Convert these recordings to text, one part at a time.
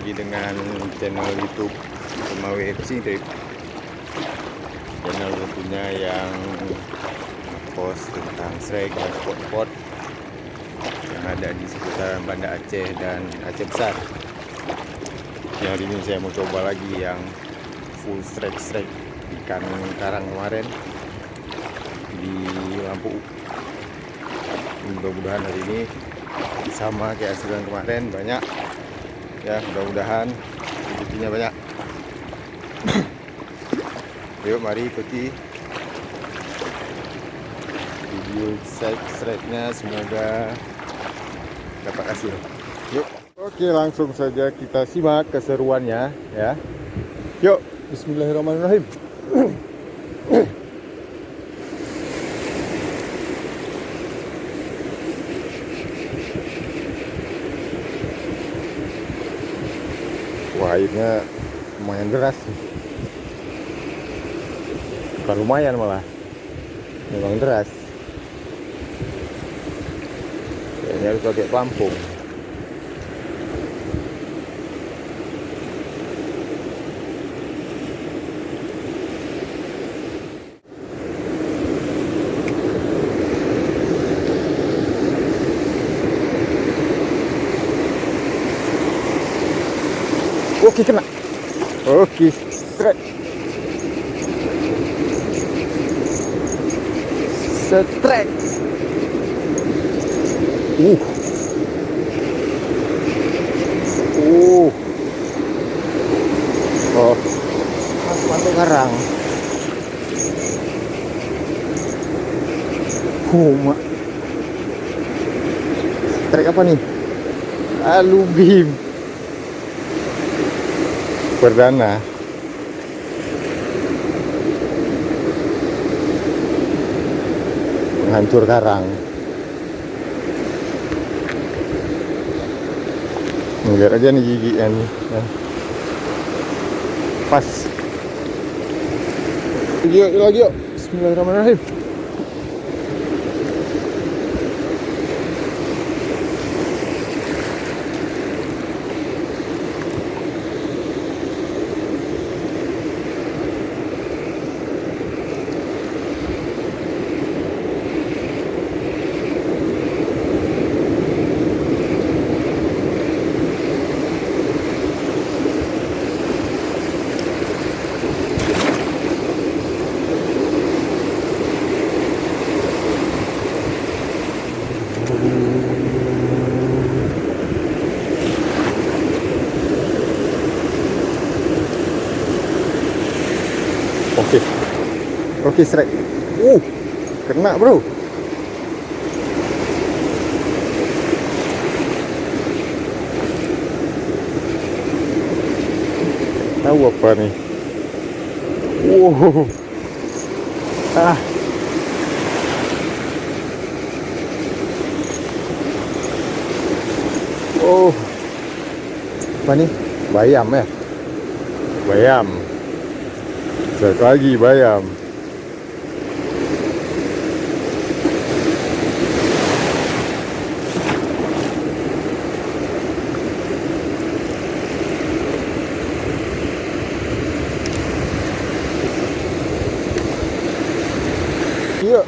lagi dengan channel YouTube Semawe Fishing Trip. Channel tentunya yang post tentang strike dan spot-spot yang ada di seputaran Banda Aceh dan Aceh Besar. Hari ini saya mau coba lagi yang full strike ikan karang kemarin di Lampu. Mudah-mudahan hari ini sama kayak hasil kemarin, banyak ya, mudah-mudahan rezekinya banyak. Yuk mari ikuti video strike-nya, semoga dapat hasil. Yuk. Oke, langsung saja kita simak keseruannya ya. Yuk, bismillahirrahmanirrahim. Wah, airnya lumayan deras nih. Bukan lumayan, malah memang deras. Kayaknya harus pakai pelampung. Oke, kena. Oke, strike. Strike. Oh, pantai karang. Mak. Strike apa nih? Alubim. Perdana. Menghancur karang. Lihat aja nih giginya nih. Pas. Lagi yuk. Bismillahirrahmanirrahim. Oke, strike. Kena, bro. Tahu apa nih? Apa nih? Bayam ya? Bayam. Strike lagi bayam. Ya,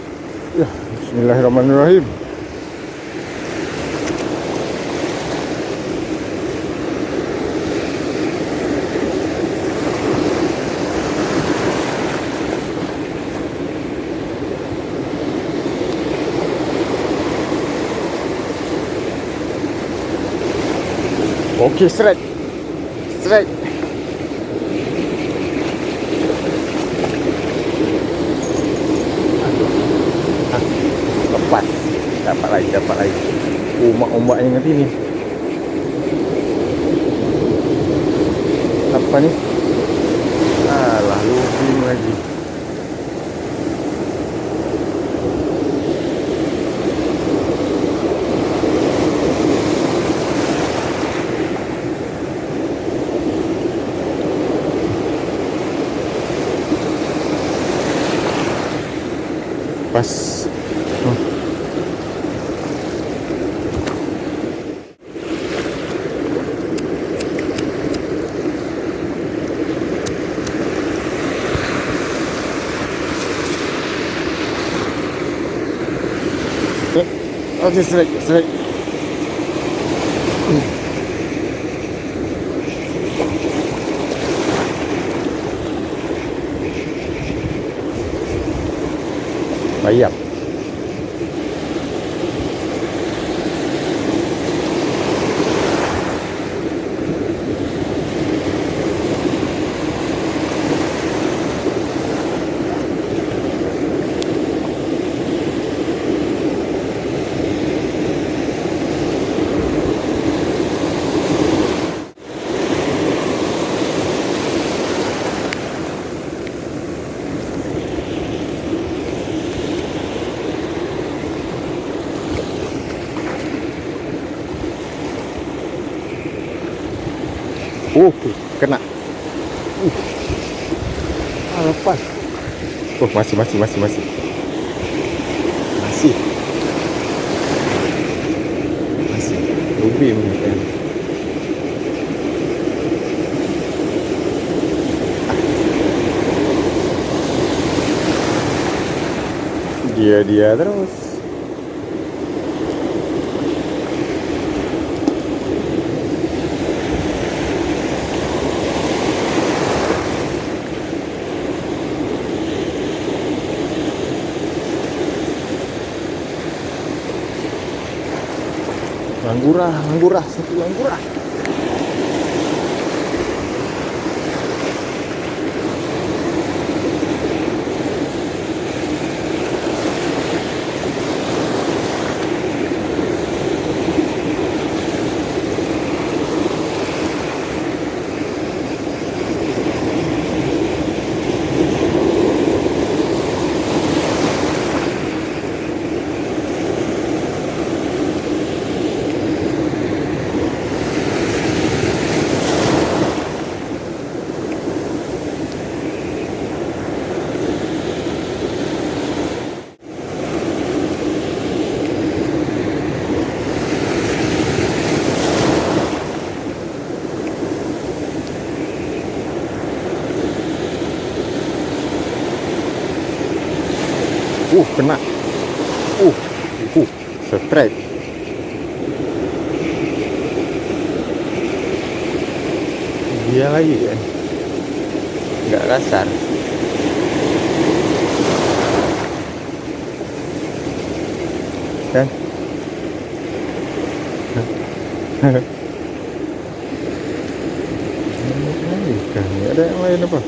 bismillahirrahmanirrahim. Oke, strike. Lepas. Dapat lagi. Ombaknya ngerti nih. Apa nih? Alah, lubing lagi. Pas. Okey, strike, strike. Bayam. Kena. Lepas. Masih. Lebih mungkin. Dia terus. Langgurah, satu langgurah. Kena. Strike. Dia lagi kan. Enggak kasar. Kan? Ada yang lain apa?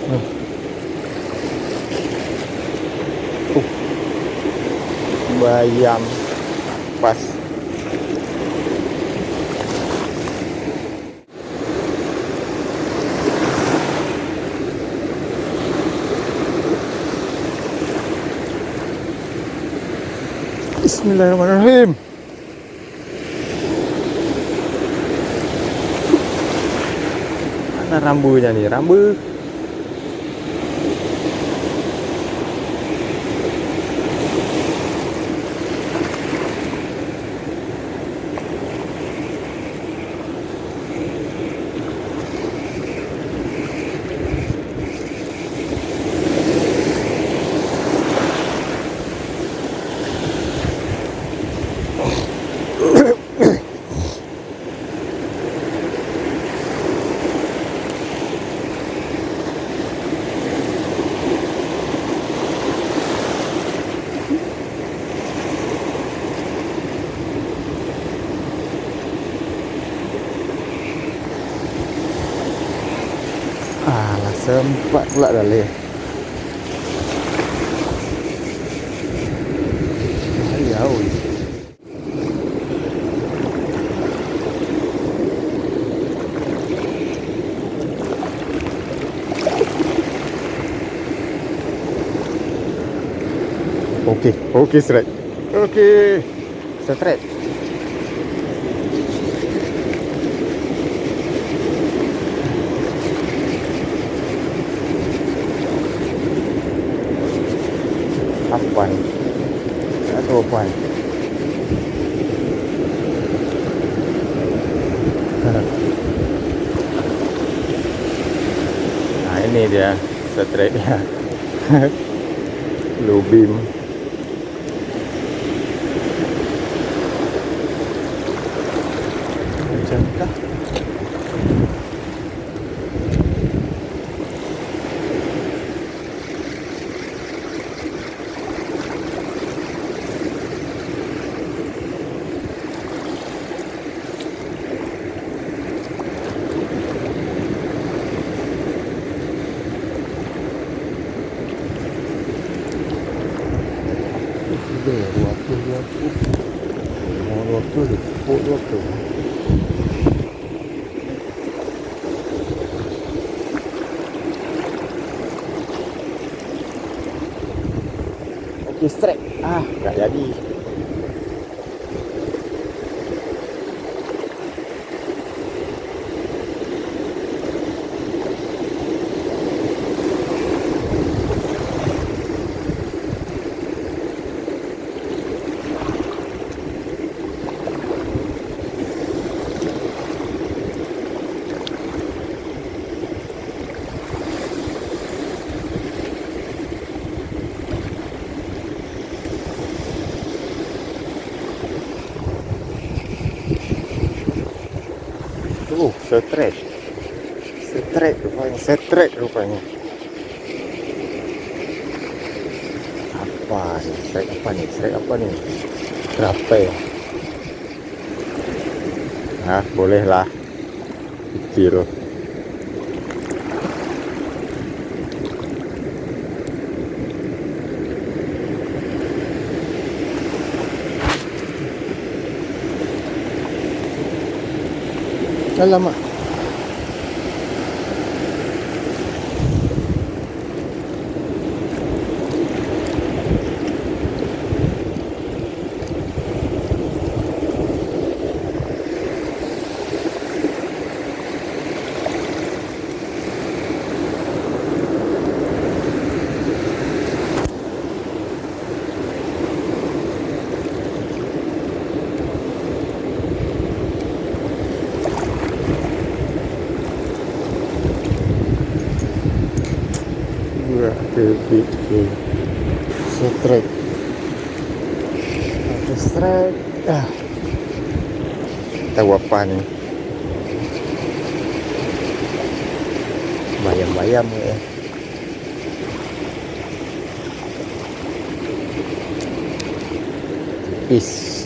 Bayam pas. Bismillahirrahmanirrahim. Mana rambunya nih? Rambu. Alah, sempat pula dah. Jauh. Okey, strike. Okey. Strike. Apaan? Tak tahu apaan. Nah, ini dia strike dia. Blue beam. macam kah? Okey, strike. Tak jadi. Strike rupanya. Apa ni? Strike apa ni? Berapa ya? Bolehlah. Kecil. Alamak. Strike. Tahu apa ni? Bayam-bayam ya. Tipis.